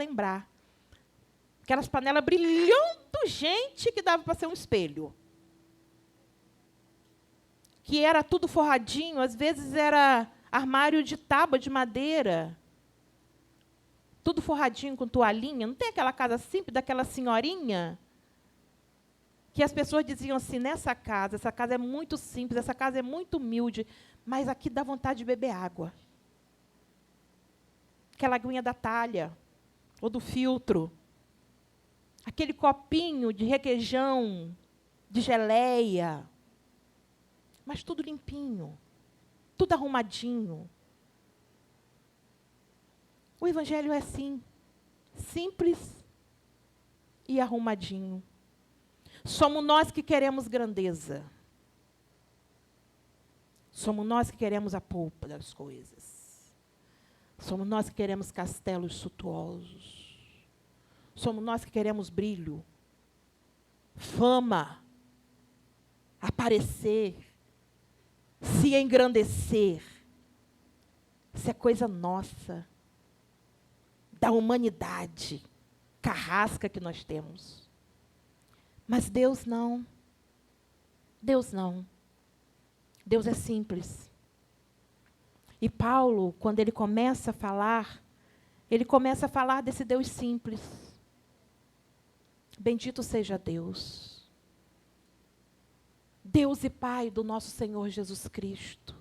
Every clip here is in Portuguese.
lembrar. Aquelas panelas brilhando, gente, que dava para ser um espelho. Que era tudo forradinho, às vezes era armário de tábua de madeira. Tudo forradinho com toalhinha. Não tem aquela casa simples daquela senhorinha? Que as pessoas diziam assim, essa casa é muito simples, essa casa é muito humilde, mas aqui dá vontade de beber água. Aquela aguinha da talha, ou do filtro. Aquele copinho de requeijão, de geleia. Mas tudo limpinho, tudo arrumadinho. O Evangelho é assim, simples e arrumadinho. Somos nós que queremos grandeza. Somos nós que queremos a polpa das coisas. Somos nós que queremos castelos suntuosos. Somos nós que queremos brilho, fama, aparecer, se engrandecer. Isso é coisa nossa, da humanidade, carrasca que nós temos. Mas Deus não. Deus não. Deus é simples. E Paulo, quando ele começa a falar desse Deus simples. Bendito seja Deus. Deus e Pai do nosso Senhor Jesus Cristo.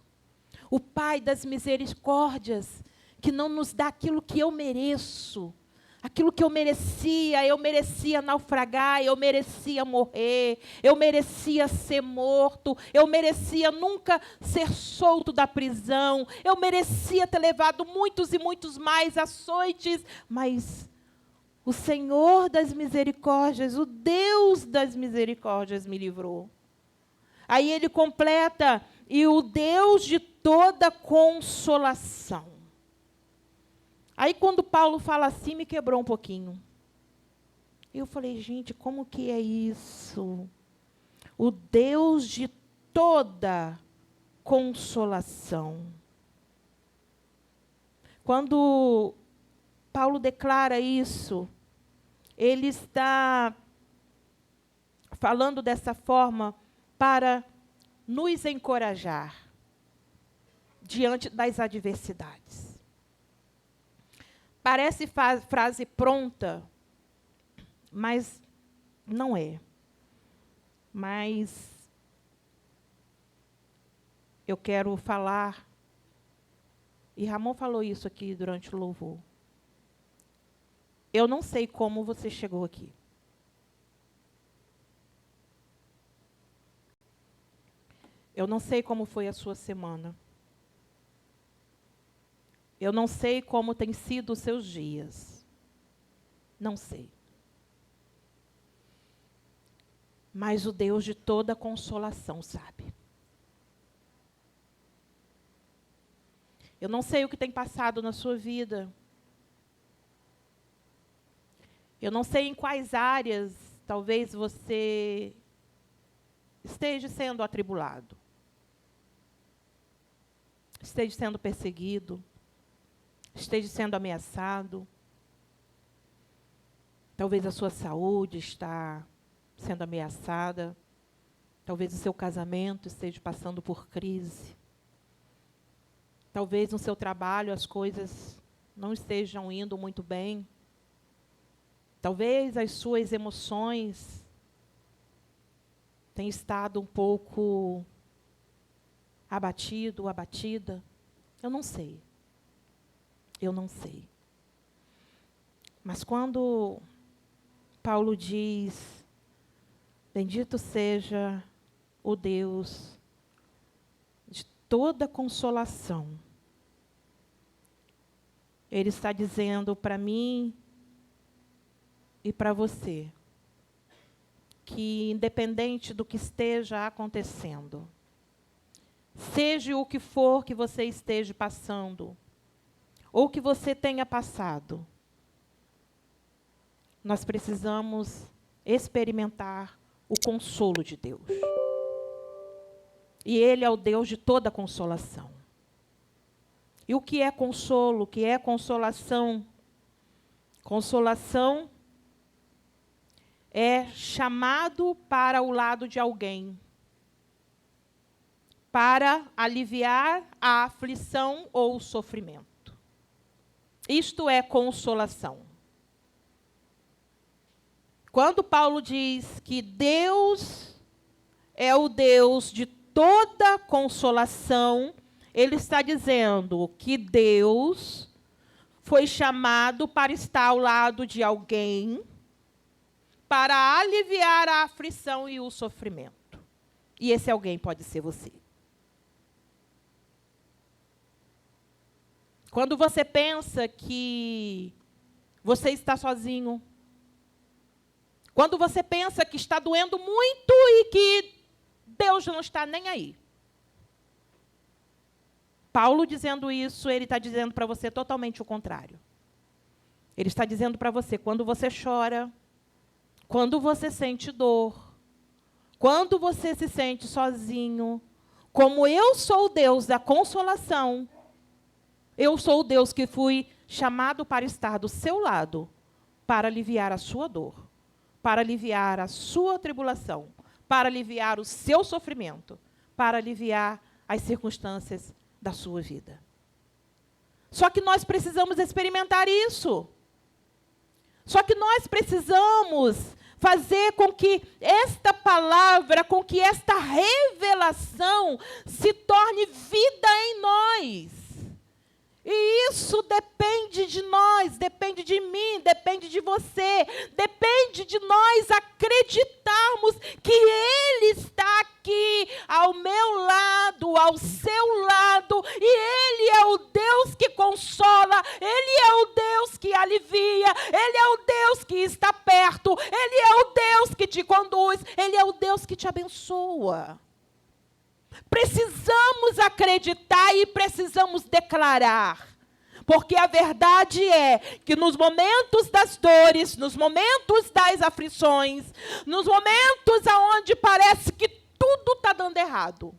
O Pai das misericórdias, que não nos dá aquilo que eu mereço. Aquilo que eu merecia naufragar, eu merecia morrer, eu merecia ser morto, eu merecia nunca ser solto da prisão, eu merecia ter levado muitos e muitos mais açoites, mas o Senhor das misericórdias, o Deus das misericórdias me livrou. Aí ele completa, e o Deus de toda consolação. Aí, quando Paulo fala assim, me quebrou um pouquinho. Eu falei, gente, como que é isso? O Deus de toda consolação. Quando Paulo declara isso, ele está falando dessa forma para nos encorajar diante das adversidades. Parece frase pronta, mas não é. Mas eu quero falar, e Ramon falou isso aqui durante o louvor. Eu não sei como você chegou aqui. Eu não sei como foi a sua semana. Eu não sei como têm sido os seus dias. Não sei. Mas o Deus de toda consolação sabe. Eu não sei o que tem passado na sua vida. Eu não sei em quais áreas talvez você esteja sendo atribulado. Esteja sendo perseguido. Esteja sendo ameaçado. Talvez a sua saúde está sendo ameaçada. Talvez o seu casamento esteja passando por crise. Talvez no seu trabalho as coisas não estejam indo muito bem. Talvez as suas emoções tenham estado um pouco abatido, abatida. Eu não sei. Eu não sei. Mas quando Paulo diz, bendito seja o Deus de toda consolação, ele está dizendo para mim e para você, que independente do que esteja acontecendo, seja o que for que você esteja passando, ou que você tenha passado, nós precisamos experimentar o consolo de Deus. E Ele é o Deus de toda consolação. E o que é consolo, o que é consolação? Consolação é chamado para o lado de alguém, para aliviar a aflição ou o sofrimento. Isto é consolação. Quando Paulo diz que Deus é o Deus de toda consolação, ele está dizendo que Deus foi chamado para estar ao lado de alguém, para aliviar a aflição e o sofrimento. E esse alguém pode ser você. Quando você pensa que você está sozinho, quando você pensa que está doendo muito e que Deus não está nem aí. Paulo dizendo isso, ele está dizendo para você totalmente o contrário. Ele está dizendo para você, quando você chora, quando você sente dor, quando você se sente sozinho, como eu sou o Deus da consolação, eu sou o Deus que fui chamado para estar do seu lado, para aliviar a sua dor, para aliviar a sua tribulação, para aliviar o seu sofrimento, para aliviar as circunstâncias da sua vida. Só que nós precisamos experimentar isso. Só que nós precisamos fazer com que esta palavra, com que esta revelação se torne vida em nós. E isso depende de nós, depende de mim, depende de você, depende de nós acreditarmos que Ele está aqui, ao meu lado, ao seu lado, e Ele é o Deus que consola, Ele é o Deus que alivia, Ele é o Deus que está perto, Ele é o Deus que te conduz, Ele é o Deus que te abençoa. Precisamos acreditar e precisamos declarar. Porque a verdade é que nos momentos das dores, nos momentos das aflições, nos momentos onde parece que tudo está dando errado,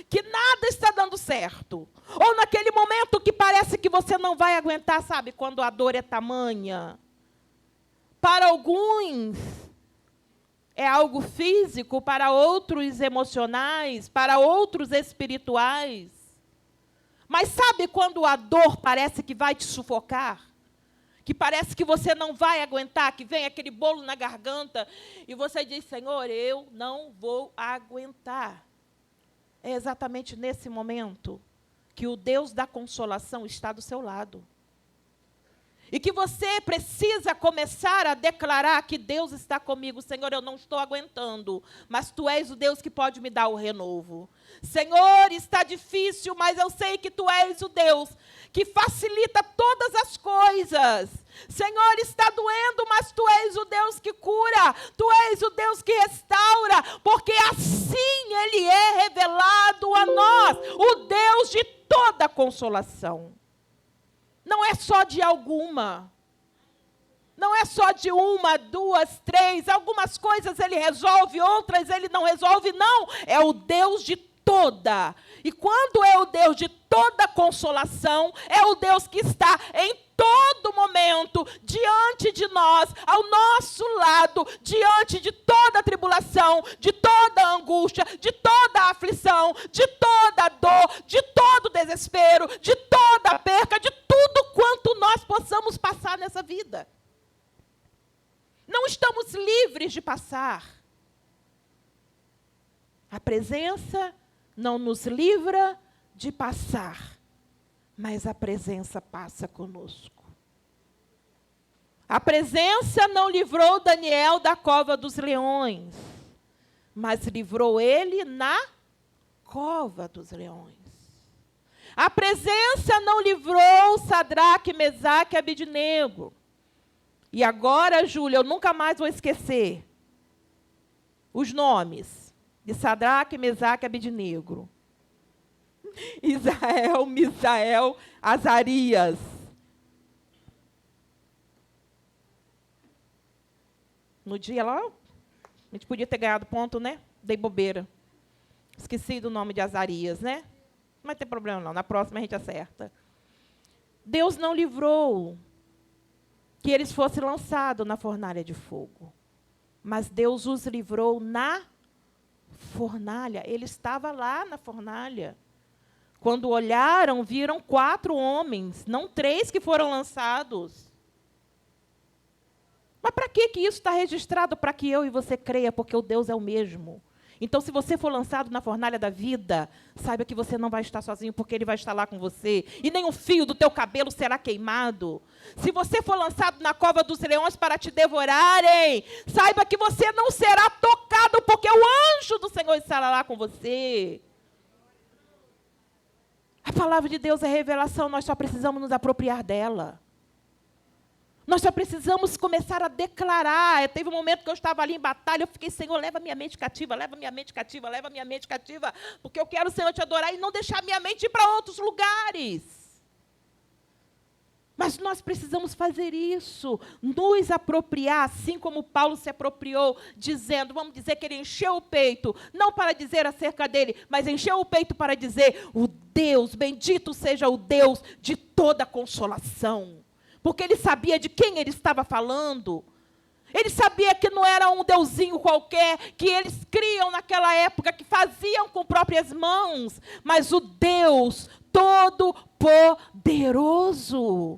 que nada está dando certo, ou naquele momento que parece que você não vai aguentar, sabe, quando a dor é tamanha. Para alguns é algo físico, para outros emocionais, para outros espirituais. Mas sabe quando a dor parece que vai te sufocar? Que parece que você não vai aguentar, que vem aquele bolo na garganta e você diz, Senhor, eu não vou aguentar. É exatamente nesse momento que o Deus da consolação está do seu lado. E que você precisa começar a declarar que Deus está comigo. Senhor, eu não estou aguentando, mas Tu és o Deus que pode me dar o renovo. Senhor, está difícil, mas eu sei que Tu és o Deus que facilita todas as coisas. Senhor, está doendo, mas Tu és o Deus que cura. Tu és o Deus que restaura, porque assim Ele é revelado a nós, o Deus de toda consolação. Não é só de alguma. Não é só de uma, duas, três. Algumas coisas Ele resolve, outras Ele não resolve. Não, é o Deus de toda. E quando é o Deus de toda consolação, é o Deus que está em todo momento diante de nós, ao nosso lado, diante de toda a tribulação, de toda a angústia, de toda a aflição, de toda a dor, de todo o desespero, de toda a perca, de tudo quanto nós possamos passar nessa vida. Não estamos livres de passar. A presença não nos livra de passar, mas a presença passa conosco. A presença não livrou Daniel da cova dos leões, mas livrou ele na cova dos leões. A presença não livrou Sadraque, Mesaque e Abednego. E agora, Júlia, eu nunca mais vou esquecer os nomes de Sadraque, Mesaque e Abednego. Israel, Misael, Azarias. No dia lá, a gente podia ter ganhado ponto, né? Dei bobeira. Esqueci do nome de Azarias, né? Não vai ter problema não, na próxima a gente acerta. Deus não livrou que eles fossem lançados na fornalha de fogo. Mas Deus os livrou na fornalha. Ele estava lá na fornalha. Quando olharam, viram 4 homens, não 3 que foram lançados. Mas para que isso está registrado? Para que eu e você creia, porque o Deus é o mesmo. Então, se você for lançado na fornalha da vida, saiba que você não vai estar sozinho, porque Ele vai estar lá com você. E nem um fio do teu cabelo será queimado. Se você for lançado na cova dos leões para te devorarem, saiba que você não será tocado, porque o anjo do Senhor estará lá com você. A palavra de Deus é revelação, nós só precisamos nos apropriar dela. Nós só precisamos começar a declarar. Teve um momento que eu estava ali em batalha, eu fiquei, Senhor, leva minha mente cativa, leva minha mente cativa, leva minha mente cativa, porque eu quero, Senhor, te adorar e não deixar minha mente ir para outros lugares. Mas nós precisamos fazer isso, nos apropriar, assim como Paulo se apropriou, dizendo, vamos dizer que ele encheu o peito, não para dizer acerca dele, mas encheu o peito para dizer, o Deus, bendito seja o Deus de toda consolação. Porque ele sabia de quem ele estava falando. Ele sabia que não era um deusinho qualquer, que eles criam naquela época, que faziam com próprias mãos, mas o Deus Todo-Poderoso.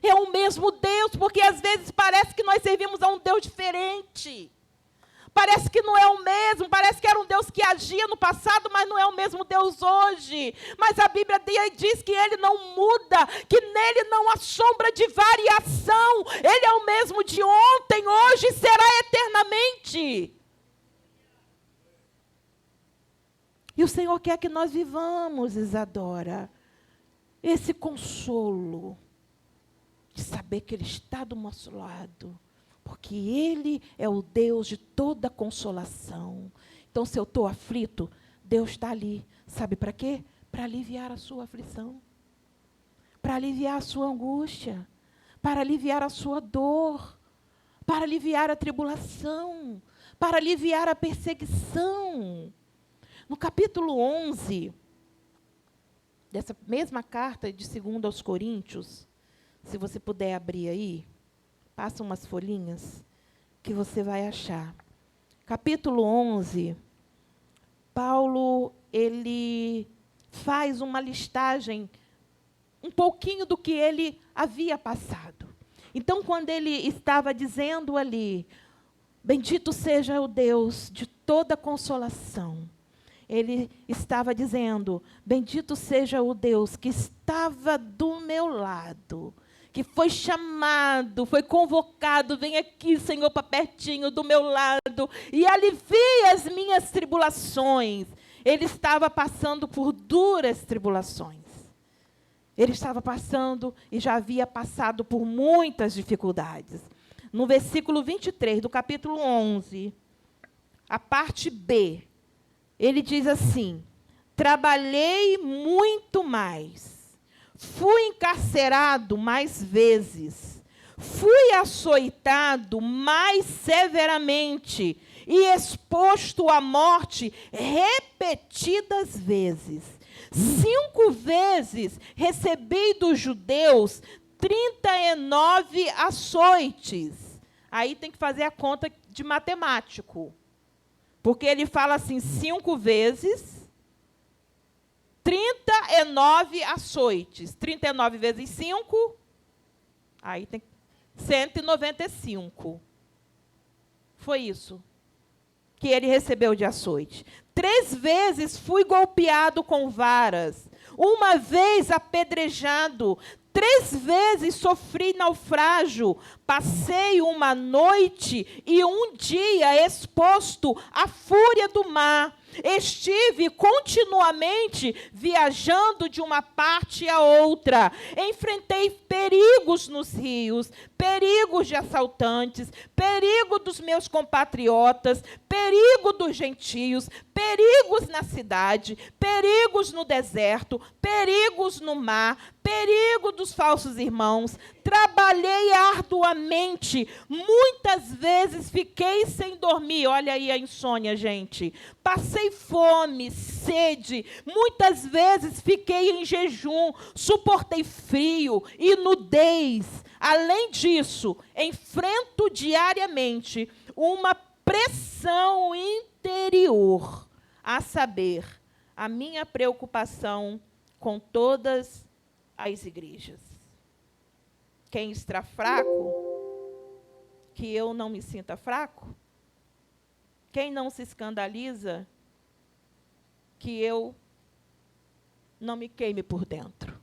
É o mesmo Deus, porque às vezes parece que nós servimos a um Deus diferente. Parece que não é o mesmo, parece que era um Deus que agia no passado, mas não é o mesmo Deus hoje. Mas a Bíblia diz que Ele não muda, que nele não há sombra de variação. Ele é o mesmo de ontem, hoje e será eternamente. E o Senhor quer que nós vivamos, Isadora, esse consolo de saber que Ele está do nosso lado. Porque Ele é o Deus de toda consolação. Então, se eu estou aflito, Deus está ali. Sabe para quê? Para aliviar a sua aflição. Para aliviar a sua angústia. Para aliviar a sua dor. Para aliviar a tribulação. Para aliviar a perseguição. No capítulo 11, dessa mesma carta de 2 aos Coríntios, se você puder abrir aí, passa umas folhinhas que você vai achar. Capítulo 11, Paulo, ele faz uma listagem, um pouquinho do que ele havia passado. Então, quando ele estava dizendo ali, bendito seja o Deus de toda consolação, ele estava dizendo, bendito seja o Deus que estava do meu lado, que foi chamado, foi convocado, vem aqui, Senhor, para pertinho do meu lado, e alivia as minhas tribulações. Ele estava passando por duras tribulações. Ele estava passando e já havia passado por muitas dificuldades. No versículo 23 do capítulo 11, a parte B, ele diz assim, trabalhei muito mais. Fui encarcerado mais vezes, fui açoitado mais severamente e exposto à morte repetidas vezes. 5 vezes recebi dos judeus 39 açoites. Aí tem que fazer a conta de matemático, porque ele fala assim, 5 vezes... 39 açoites. 39 vezes 5, aí tem 195. Foi isso que ele recebeu de açoite. 3 vezes fui golpeado com varas. 1 vez apedrejado. 3 vezes sofri naufrágio. Passei uma noite e um dia exposto à fúria do mar. Estive continuamente viajando de uma parte a outra. Enfrentei perigos nos rios, perigos de assaltantes, perigo dos meus compatriotas, perigo dos gentios, perigos na cidade, perigos no deserto, perigos no mar, perigo dos falsos irmãos. Trabalhei arduamente, muitas vezes fiquei sem dormir. Olha aí a insônia, gente. Passei fome, sede, muitas vezes fiquei em jejum, suportei frio e nudez. Além disso, enfrento diariamente uma pressão interior, a saber, a minha preocupação com todas as igrejas. Quem está fraco, que eu não me sinta fraco? Quem não se escandaliza, que eu não me queime por dentro?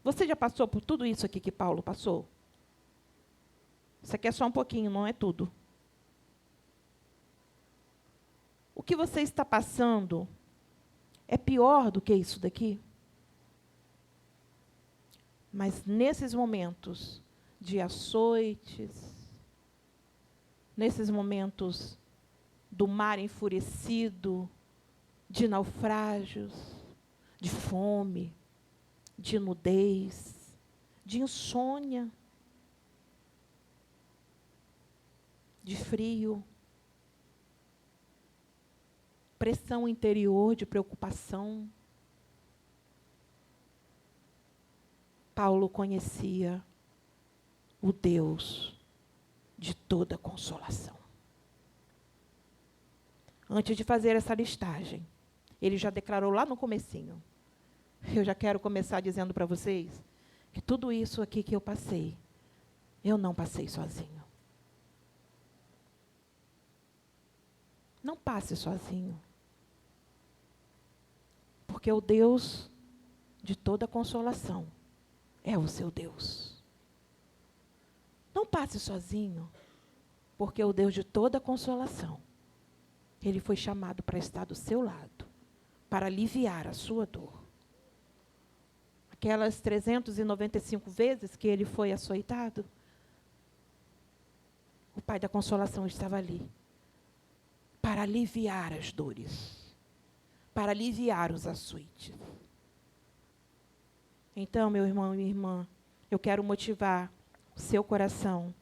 Você já passou por tudo isso aqui que Paulo passou? Isso aqui é só um pouquinho, não é tudo. O que você está passando é pior do que isso daqui? Mas nesses momentos de açoites, nesses momentos do mar enfurecido, de naufrágios, de fome, de nudez, de insônia, de frio, pressão interior, de preocupação. Paulo conhecia o Deus de toda consolação. Antes de fazer essa listagem, ele já declarou lá no comecinho. Eu já quero começar dizendo para vocês que tudo isso aqui que eu passei, eu não passei sozinho. Não passe sozinho. Porque o Deus de toda consolação é o seu Deus. Não passe sozinho, porque o Deus de toda consolação, Ele foi chamado para estar do seu lado, para aliviar a sua dor. Aquelas 395 vezes que Ele foi açoitado, o Pai da consolação estava ali, para aliviar as dores, para aliviar os açoites. Então, meu irmão e minha irmã, eu quero motivar o seu coração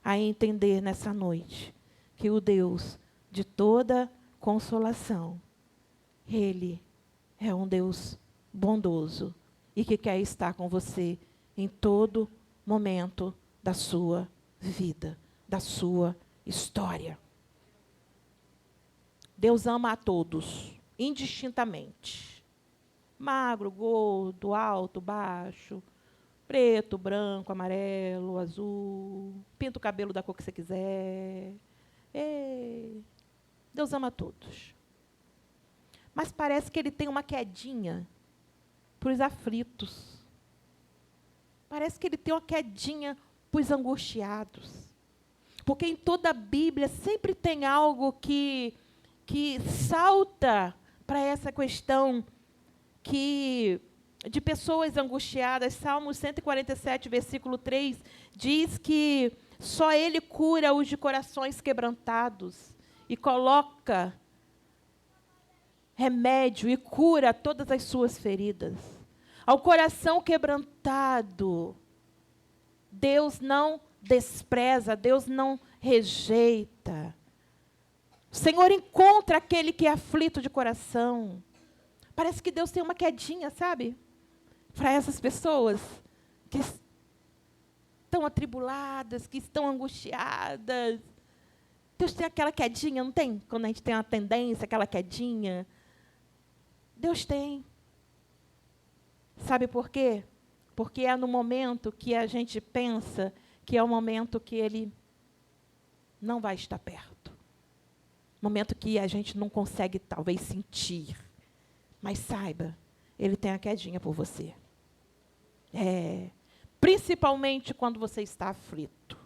a entender nessa noite que o Deus de toda consolação, Ele é um Deus bondoso e que quer estar com você em todo momento da sua vida, da sua história. Deus ama a todos, indistintamente. Magro, gordo, alto, baixo, preto, branco, amarelo, azul, pinta o cabelo da cor que você quiser. Deus ama a todos. Mas parece que Ele tem uma quedinha para os aflitos. Parece que Ele tem uma quedinha para os angustiados. Porque em toda a Bíblia sempre tem algo que salta para essa questão de pessoas angustiadas. Salmos 147, versículo 3, diz que só Ele cura os de corações quebrantados e coloca remédio e cura todas as suas feridas. Ao coração quebrantado, Deus não despreza, Deus não rejeita. O Senhor encontra aquele que é aflito de coração. Parece que Deus tem uma quedinha, sabe? Para essas pessoas que estão atribuladas, que estão angustiadas. Deus tem aquela quedinha, não tem? Quando a gente tem uma tendência, aquela quedinha. Deus tem. Sabe por quê? Porque é no momento que a gente pensa que é o momento que Ele não vai estar perto. Momento que a gente não consegue, talvez, sentir. Mas saiba, Ele tem a quedinha por você. Principalmente quando você está aflito.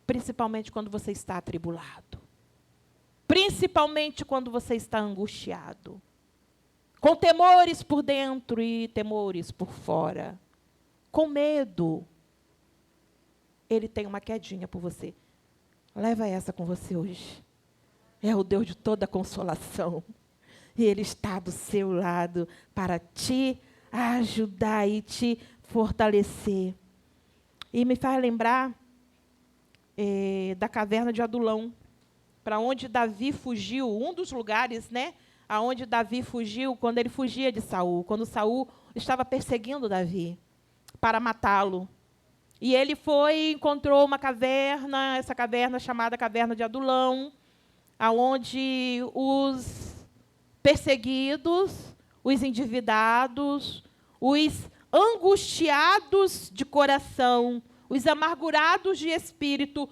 Principalmente quando você está atribulado. Principalmente quando você está angustiado. Com temores por dentro e temores por fora. Com medo. Ele tem uma quedinha por você. Leva essa com você hoje. É o Deus de toda consolação. E Ele está do seu lado para te ajudar e te fortalecer. E me faz lembrar da caverna de Adulão, para onde Davi fugiu, um dos lugares, né, aonde Davi fugiu quando ele fugia de Saul, quando Saul estava perseguindo Davi. para matá-lo. E ele foi e encontrou uma caverna, essa caverna chamada Caverna de Adulão, aonde os perseguidos, os endividados, os angustiados de coração, os amargurados de espírito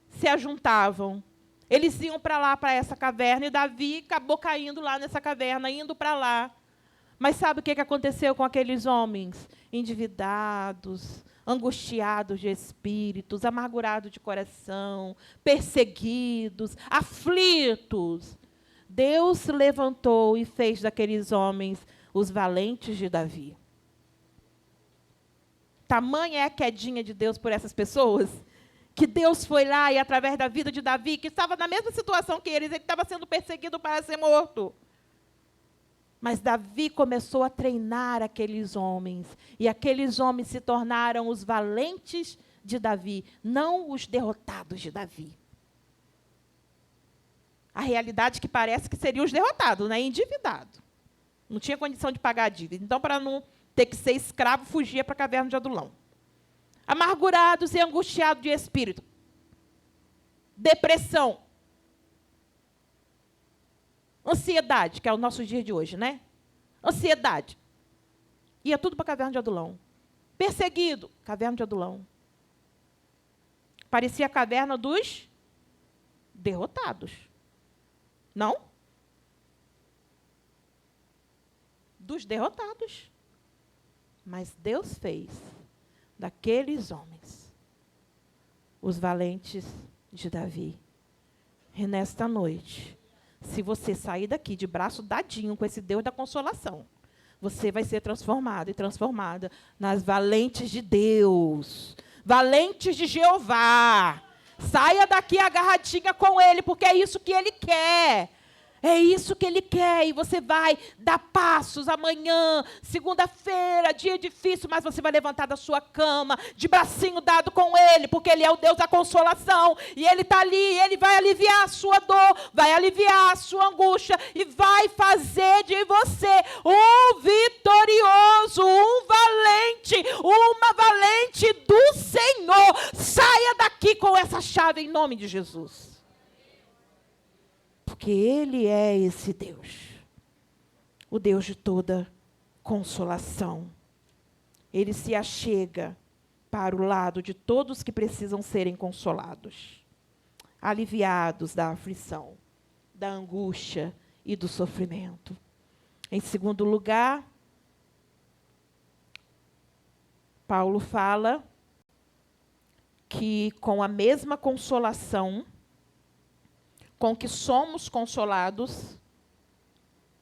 se ajuntavam. Eles iam para lá, para essa caverna, e Davi acabou caindo lá nessa caverna, indo para lá. Mas sabe o que aconteceu com aqueles homens? Endividados, angustiados de espíritos, amargurados de coração, perseguidos, aflitos. Deus levantou e fez daqueles homens os valentes de Davi. Tamanha é a quedinha de Deus por essas pessoas, que Deus foi lá e, através da vida de Davi, que estava na mesma situação que eles, ele estava sendo perseguido para ser morto. Mas Davi começou a treinar aqueles homens, e aqueles homens se tornaram os valentes de Davi, não os derrotados de Davi. A realidade que parece que seriam os derrotados, né? Endividado. Não tinha condição de pagar a dívida. Então, para não ter que ser escravo, fugia para a caverna de Adulão. Amargurados e angustiados de espírito. Depressão. Ansiedade, que é o nosso dia de hoje, né? Ansiedade. Ia tudo para a caverna de Adulão. Perseguido, caverna de Adulão. Parecia a caverna dos derrotados. Não? Dos derrotados. Mas Deus fez daqueles homens os valentes de Davi. E nesta noite, se você sair daqui de braço dadinho com esse Deus da consolação, você vai ser transformado e transformada nas valentes de Deus, valentes de Jeová. Saia daqui agarradinha com Ele, porque é isso que Ele quer. É isso que Ele quer, e você vai dar passos amanhã, segunda-feira, dia difícil, mas você vai levantar da sua cama, de bracinho dado com Ele, porque Ele é o Deus da consolação, e Ele está ali, e Ele vai aliviar a sua dor, vai aliviar a sua angústia, e vai fazer de você um vitorioso, um valente, uma valente do Senhor. Saia daqui com essa chave em nome de Jesus. Porque Ele é esse Deus, o Deus de toda consolação. Ele se achega para o lado de todos que precisam serem consolados, aliviados da aflição, da angústia e do sofrimento. Em segundo lugar, Paulo fala que com a mesma consolação com que somos consolados,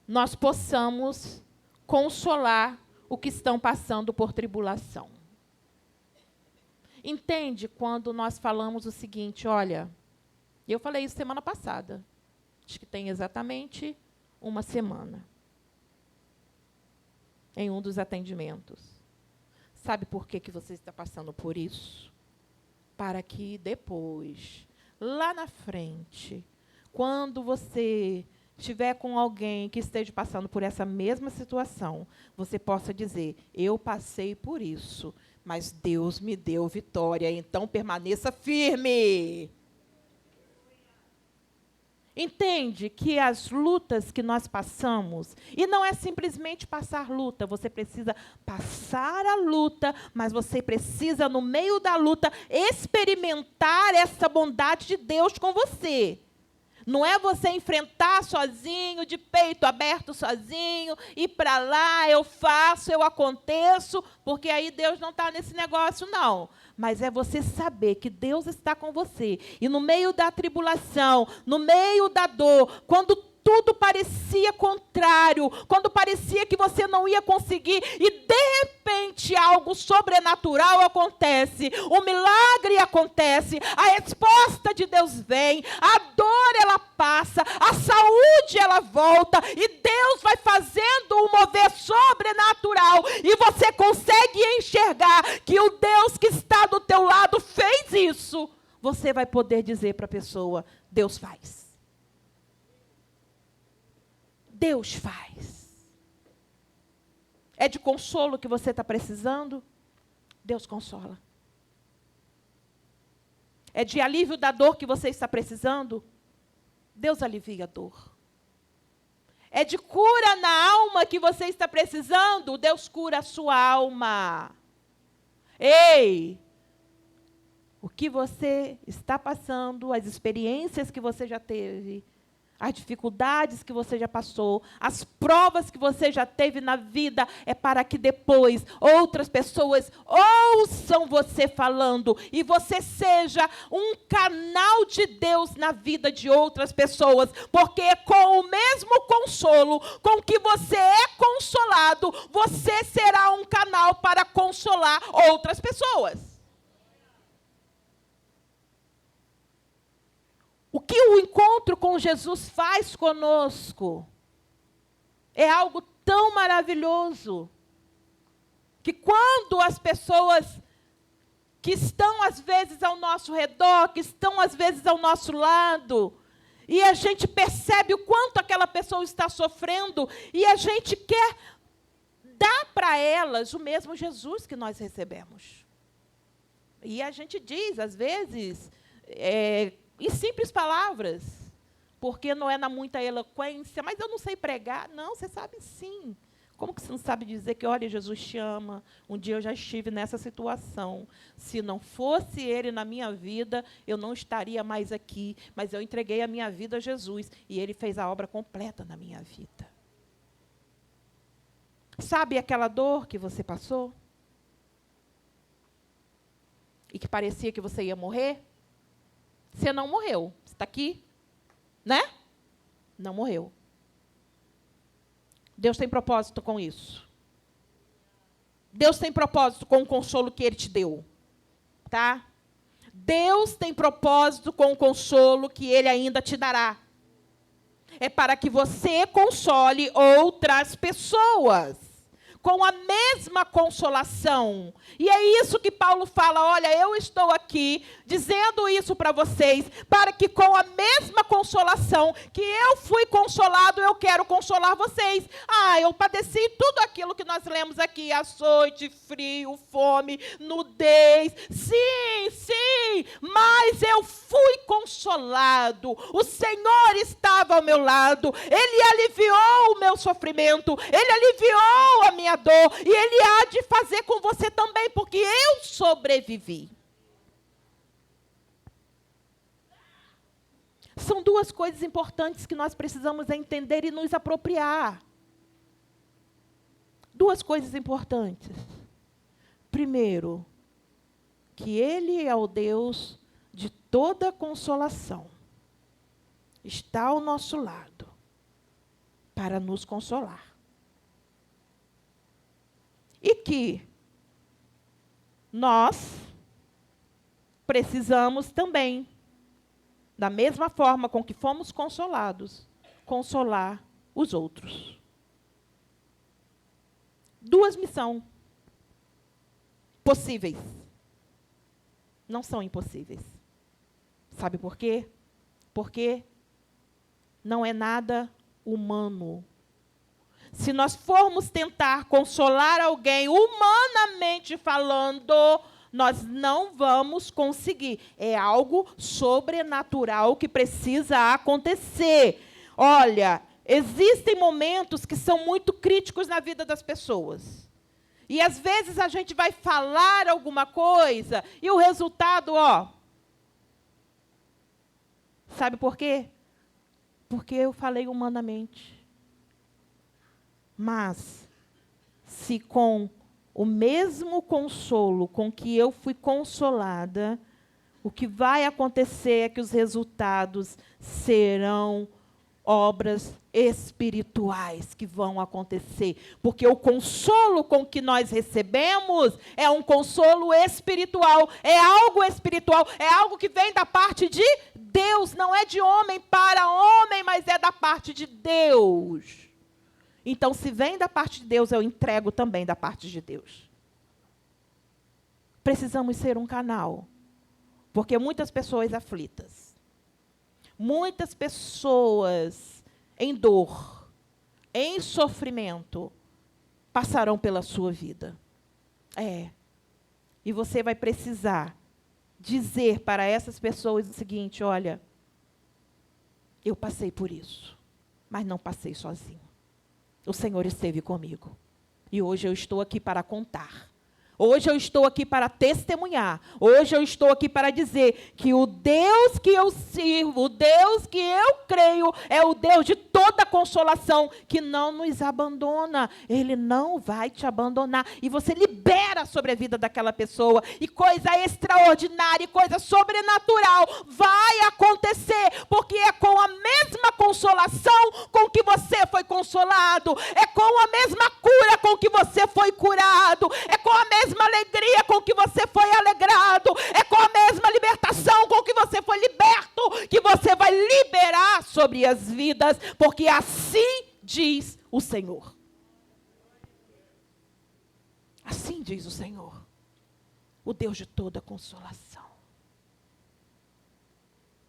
nós possamos consolar o que estão passando por tribulação. Entende quando nós falamos o seguinte, olha, eu falei isso semana passada, acho que tem exatamente uma semana, em um dos atendimentos. Sabe por que você está passando por isso? Para que depois, lá na frente, quando você estiver com alguém que esteja passando por essa mesma situação, você possa dizer, eu passei por isso, mas Deus me deu vitória, então permaneça firme. Entende que as lutas que nós passamos, e não é simplesmente passar luta, você precisa passar a luta, mas você precisa, no meio da luta, experimentar essa bondade de Deus com você. Não é você enfrentar sozinho, de peito aberto sozinho, ir para lá, eu faço, eu aconteço, porque aí Deus não está nesse negócio, não. Mas é você saber que Deus está com você. E no meio da tribulação, no meio da dor, quando tudo parecia contrário, quando parecia que você não ia conseguir, e de repente algo sobrenatural acontece, o milagre acontece, a resposta de Deus vem, a dor ela passa, a saúde ela volta, e Deus vai fazendo um mover sobrenatural, e você consegue enxergar que o Deus que está do teu lado fez isso. Você vai poder dizer para a pessoa, Deus faz. Deus faz. É de consolo que você está precisando? Deus consola. É de alívio da dor que você está precisando? Deus alivia a dor. É de cura na alma que você está precisando? Deus cura a sua alma. Ei! O que você está passando, as experiências que você já teve, as dificuldades que você já passou, as provas que você já teve na vida, é para que depois outras pessoas ouçam você falando e você seja um canal de Deus na vida de outras pessoas, porque com o mesmo consolo com que você é consolado, você será um canal para consolar outras pessoas. O que o encontro com Jesus faz conosco é algo tão maravilhoso, que quando as pessoas que estão às vezes ao nosso redor, que estão às vezes ao nosso lado, e a gente percebe o quanto aquela pessoa está sofrendo, e a gente quer dar para elas o mesmo Jesus que nós recebemos. E a gente diz, às vezes, em simples palavras, porque não é na muita eloquência, mas eu não sei pregar. Não, você sabe sim. Como que você não sabe dizer que, olha, Jesus te ama? Um dia eu já estive nessa situação. Se não fosse Ele na minha vida, eu não estaria mais aqui. Mas eu entreguei a minha vida a Jesus e Ele fez a obra completa na minha vida. Sabe aquela dor que você passou? E que parecia que você ia morrer? Você não morreu. Você está aqui, né? Não morreu. Deus tem propósito com isso. Deus tem propósito com o consolo que Ele te deu. Tá? Deus tem propósito com o consolo que Ele ainda te dará. É para que você console outras pessoas com a mesma consolação. E é isso que Paulo fala, olha, eu estou aqui dizendo isso para vocês, para que com a mesma consolação que eu fui consolado, eu quero consolar vocês. Eu padeci tudo aquilo que nós lemos aqui, açoite, frio, fome, nudez. Sim, mas eu fui consolado. O Senhor estava ao meu lado. Ele aliviou o meu sofrimento. Ele aliviou a minha dor, e Ele há de fazer com você também, porque eu sobrevivi. São duas coisas importantes que nós precisamos entender e nos apropriar. Duas coisas importantes. Primeiro, que Ele é o Deus de toda consolação. Está ao nosso lado para nos consolar. E que nós precisamos também, da mesma forma com que fomos consolados, consolar os outros. Duas missões possíveis. Não são impossíveis. Sabe por quê? Porque não é nada humano. Se nós formos tentar consolar alguém, humanamente falando, nós não vamos conseguir. É algo sobrenatural que precisa acontecer. Olha, existem momentos que são muito críticos na vida das pessoas. E às vezes a gente vai falar alguma coisa e o resultado, sabe por quê? Porque eu falei humanamente. Mas, se com o mesmo consolo com que eu fui consolada, o que vai acontecer é que os resultados serão obras espirituais que vão acontecer. Porque o consolo com que nós recebemos é um consolo espiritual, é algo espiritual, é algo que vem da parte de Deus, não é de homem para homem, mas é da parte de Deus. Então, se vem da parte de Deus, eu entrego também da parte de Deus. Precisamos ser um canal. Porque muitas pessoas aflitas, muitas pessoas em dor, em sofrimento, passarão pela sua vida. E você vai precisar dizer para essas pessoas o seguinte: olha, eu passei por isso, mas não passei sozinho. O Senhor esteve comigo. E hoje eu estou aqui para contar. Hoje eu estou aqui para testemunhar. Hoje eu estou aqui para dizer que o Deus que eu sirvo, o Deus que eu creio, é o Deus de toda consolação, que não nos abandona. Ele não vai te abandonar. E você libera sobre a vida daquela pessoa. E coisa extraordinária, coisa sobrenatural vai acontecer. Porque é com a mesma consolação com que você foi consolado. É com a mesma cura com que você foi curado. É com a mesma alegria com que você foi alegrado, é com a mesma libertação com que você foi liberto, que você vai liberar sobre as vidas, porque assim diz o Senhor. Assim diz o Senhor, o Deus de toda consolação.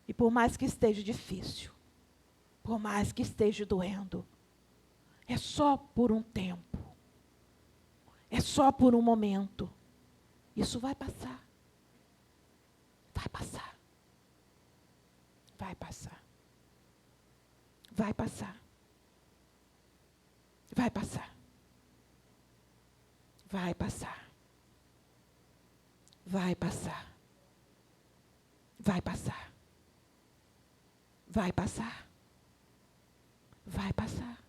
E por mais que esteja difícil, por mais que esteja doendo, é só por um tempo. É só por um momento. Isso vai passar. Vai passar. Vai passar. Vai passar. Vai passar. Vai passar. Vai passar. Vai passar. Vai passar. Vai passar. Vai passar.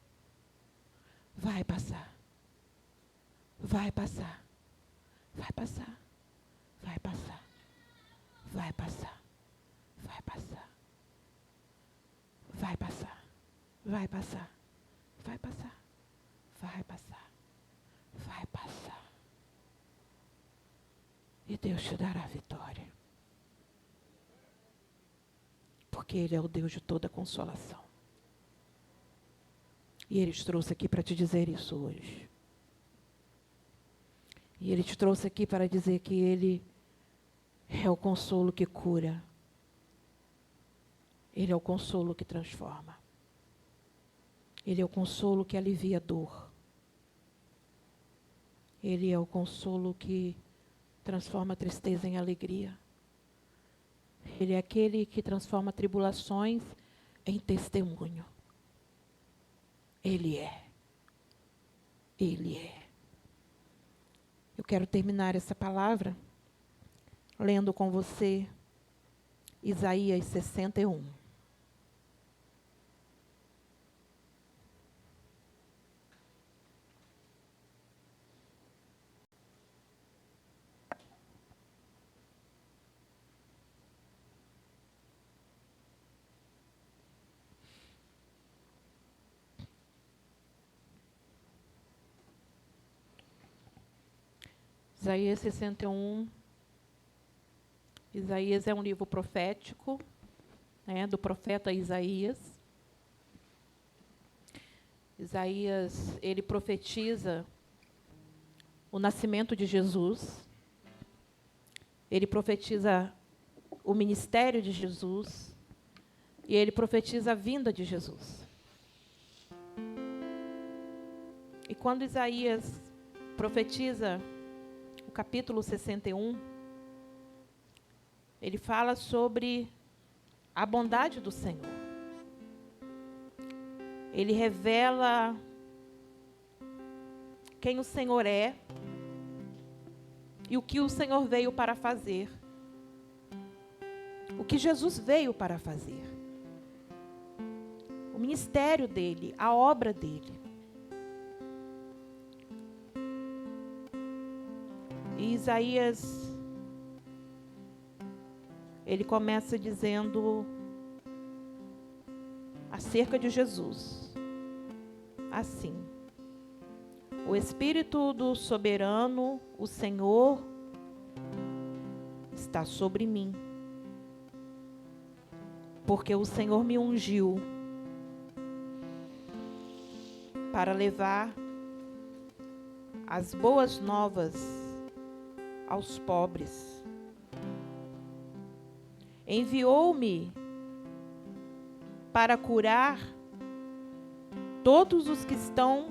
Vai passar, vai passar, vai passar, vai passar, vai passar, vai passar, vai passar, vai passar, vai passar, vai passar. E Deus te dará a vitória. Porque Ele é o Deus de toda consolação. E Ele te trouxe aqui para te dizer isso hoje. E Ele te trouxe aqui para dizer que Ele é o consolo que cura. Ele é o consolo que transforma. Ele é o consolo que alivia a dor. Ele é o consolo que transforma a tristeza em alegria. Ele é aquele que transforma tribulações em testemunho. Ele é. Ele é. Eu quero terminar essa palavra lendo com você Isaías 61. Isaías 61. Isaías é um livro profético, né, do profeta Isaías. Isaías, ele profetiza o nascimento de Jesus. Ele profetiza o ministério de Jesus. E ele profetiza a vinda de Jesus. E quando Isaías profetiza o capítulo 61, ele fala sobre a bondade do Senhor. Ele revela quem o Senhor é e o que o Senhor veio para fazer. O que Jesus veio para fazer. O ministério dele, a obra dele. E Isaías, ele começa dizendo acerca de Jesus, assim: o Espírito do Soberano, o Senhor, está sobre mim, porque o Senhor me ungiu para levar as boas novas aos pobres. Enviou-me para curar todos os que estão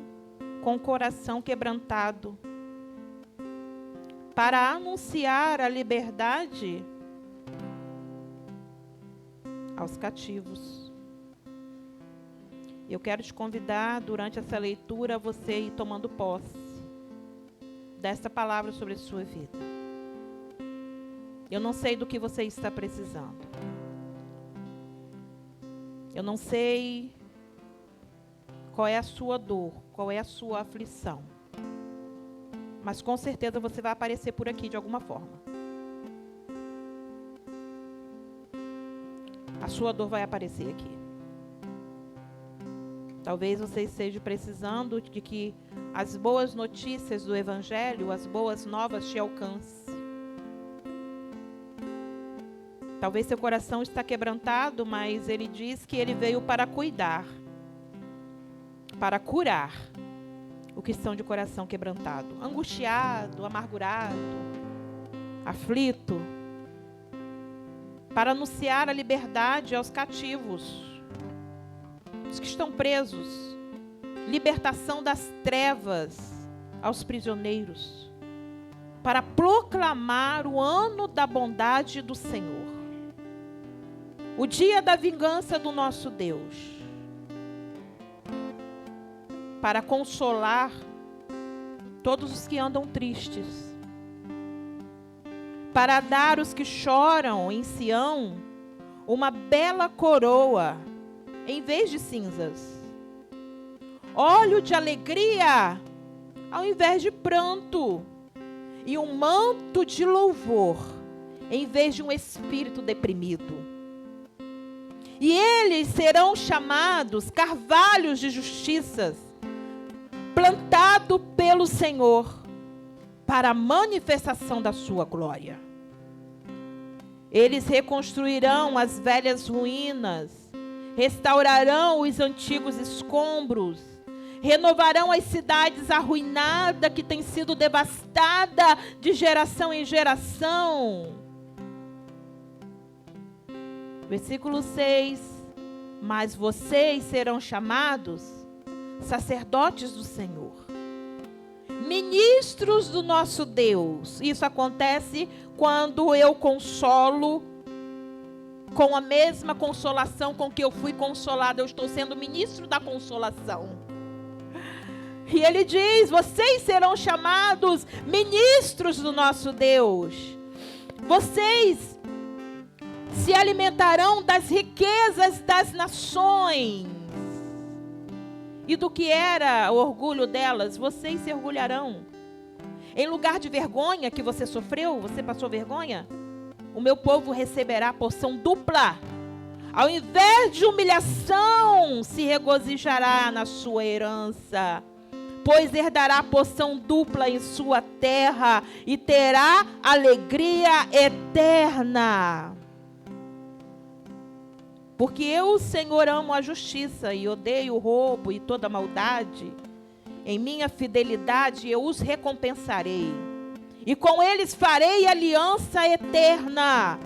com o coração quebrantado, para anunciar a liberdade aos cativos. Eu quero te convidar, durante essa leitura, a você ir tomando posse desta palavra sobre a sua vida. Eu não sei do que você está precisando. Eu não sei qual é a sua dor, qual é a sua aflição. Mas com certeza você vai aparecer por aqui de alguma forma. A sua dor vai aparecer aqui. Talvez você esteja precisando de que as boas notícias do Evangelho, as boas novas te alcancem. Talvez seu coração está quebrantado, mas ele diz que ele veio para cuidar, para curar o que estão de coração quebrantado, angustiado, amargurado, aflito, para anunciar a liberdade aos cativos, os que estão presos, libertação das trevas aos prisioneiros, para proclamar o ano da bondade do Senhor, o dia da vingança do nosso Deus, para consolar todos os que andam tristes, para dar aos que choram em Sião uma bela coroa em vez de cinzas, óleo de alegria ao invés de pranto, e um manto de louvor em vez de um espírito deprimido. E eles serão chamados carvalhos de justiça, plantado pelo Senhor para a manifestação da sua glória. Eles reconstruirão as velhas ruínas, restaurarão os antigos escombros, renovarão as cidades arruinadas que têm sido devastadas de geração em geração. Versículo 6. Mas vocês serão chamados sacerdotes do Senhor, ministros do nosso Deus. Isso acontece quando eu consolo com a mesma consolação com que eu fui consolada. Eu estou sendo ministro da consolação. E ele diz: vocês serão chamados ministros do nosso Deus. Vocês se alimentarão das riquezas das nações. E do que era o orgulho delas, vocês se orgulharão. Em lugar de vergonha que você sofreu, você passou vergonha, o meu povo receberá porção dupla. Ao invés de humilhação, se regozijará na sua herança, pois herdará porção dupla em sua terra e terá alegria eterna. Porque eu, Senhor, amo a justiça e odeio o roubo e toda maldade. Em minha fidelidade eu os recompensarei, e com eles farei aliança eterna.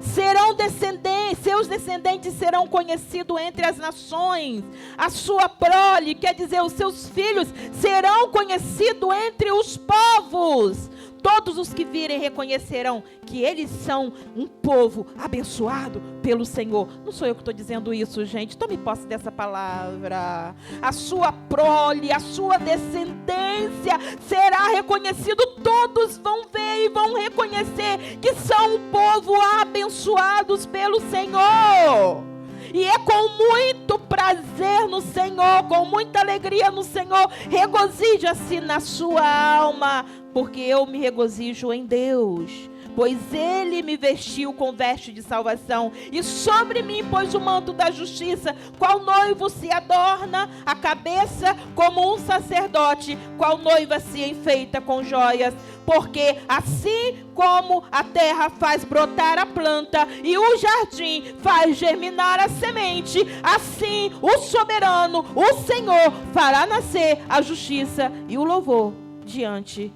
Seus descendentes serão conhecidos entre as nações. A sua prole, quer dizer, os seus filhos, serão conhecidos entre os povos. Todos os que virem reconhecerão que eles são um povo abençoado pelo Senhor. Não sou eu que estou dizendo isso, gente. Tome posse dessa palavra. A sua prole, a sua descendência será reconhecido. Todos vão ver e vão reconhecer que são um povo abençoados pelo Senhor. E é com muito prazer no Senhor, com muita alegria no Senhor, regozija-se na sua alma, porque eu me regozijo em Deus, pois Ele me vestiu com veste de salvação, e sobre mim pôs o manto da justiça. Qual noivo se adorna a cabeça como um sacerdote, qual noiva se enfeita com joias. Porque assim como a terra faz brotar a planta e o jardim faz germinar a semente, assim o soberano, o Senhor, fará nascer a justiça e o louvor diante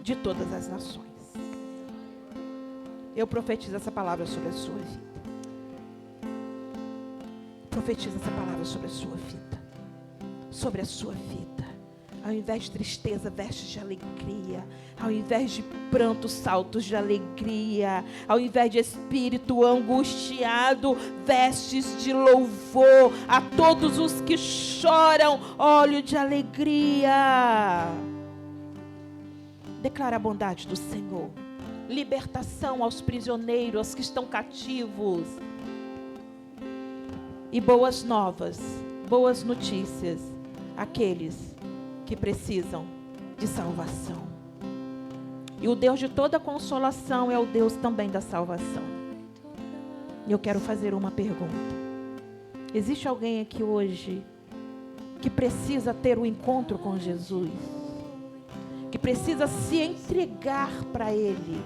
de todas as nações. Eu profetizo essa palavra sobre a sua vida. Profetizo essa palavra sobre a sua vida. Sobre a sua vida. Ao invés de tristeza, vestes de alegria. Ao invés de pranto, saltos de alegria. Ao invés de espírito angustiado, vestes de louvor. A todos os que choram, óleo de alegria. Declara a bondade do Senhor. Libertação aos prisioneiros, aos que estão cativos. E boas novas, boas notícias àqueles que precisam de salvação. E o Deus de toda consolação é o Deus também da salvação. E eu quero fazer uma pergunta. Existe alguém aqui hoje que precisa ter um encontro com Jesus? Que precisa se entregar para Ele?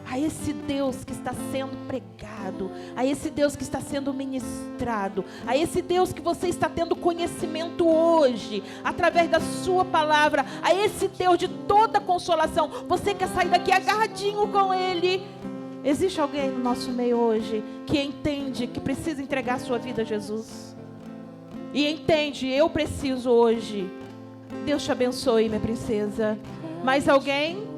A esse Deus que está sendo pregado, a esse Deus que está sendo ministrado, a esse Deus que você está tendo conhecimento hoje, através da sua palavra, a esse Deus de toda consolação. Você quer sair daqui agarradinho com Ele? Existe alguém no nosso meio hoje que entende que precisa entregar sua vida a Jesus? E entende, eu preciso hoje. Deus te abençoe, minha princesa. Mais alguém?